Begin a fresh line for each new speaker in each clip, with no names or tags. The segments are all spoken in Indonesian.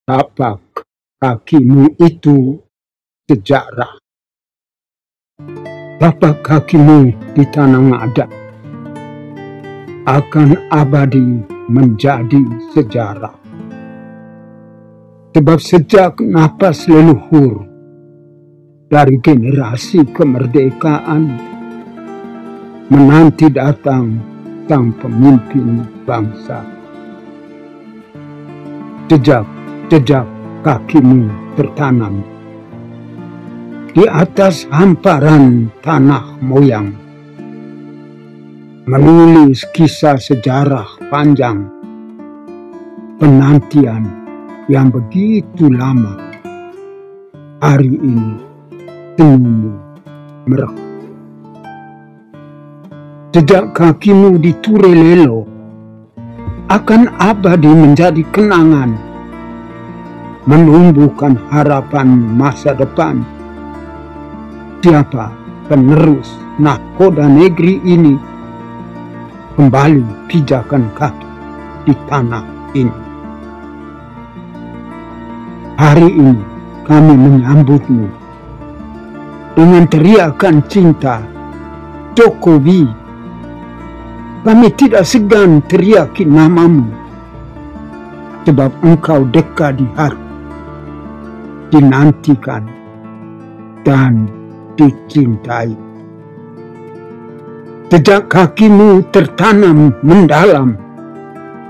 Tapak kakimu itu sejarah. Tapak kakimu di tanah ngada akan abadi menjadi sejarah. Sebab sejak napas leluhur dari generasi kemerdekaan menanti datang sang pemimpin bangsa. Jejak kakimu tertanam di atas hamparan tanah moyang, menulis kisah sejarah panjang penantian yang begitu lama. Hari ini senyummu mereka. Jejak kakimu di Turelelo akan abadi menjadi kenangan, menumbuhkan harapan masa depan. Siapa penerus nahkoda negeri ini kembali pijakan kaki di tanah ini. Hari ini kami menyambutmu dengan teriakan cinta, Jokowi. Kami tidak segan teriaki namamu, sebab engkau dekat di hati, dinantikan dan dicintai. Jejak kakimu tertanam mendalam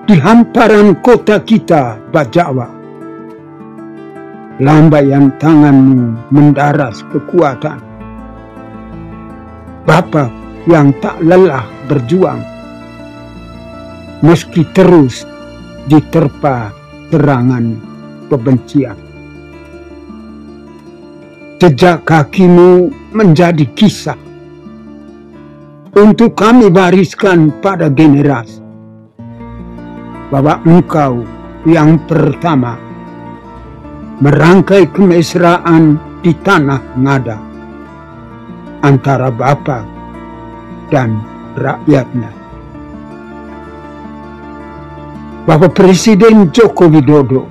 di hamparan kota kita, Bajawa. Lambaian tanganmu mendaras kekuatan. Bapak yang tak lelah berjuang, meski terus diterpa serangan kebencian. Jejak kakimu menjadi kisah untuk kami wariskan pada generasi, bahwa engkau yang pertama merangkai kemesraan di tanah ngada antara Bapak dan rakyatnya. Bapak Presiden Joko Widodo,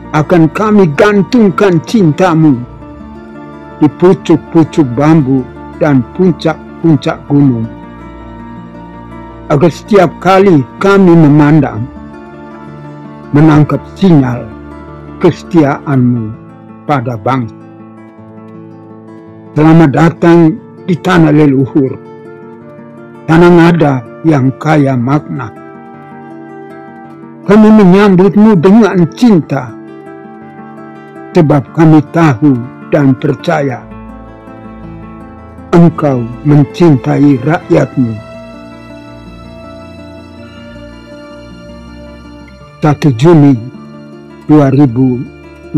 akan kami gantungkan cintamu di pucuk-pucuk bambu dan puncak-puncak gunung, agar setiap kali kami memandang, menangkap sinyal kesetiaanmu pada bangsa. Selamat datang di tanah leluhur, tanah ngada yang kaya makna. Kami menyambutmu dengan cinta, sebab kami tahu dan percaya engkau mencintai rakyatmu. 1 Juni 2022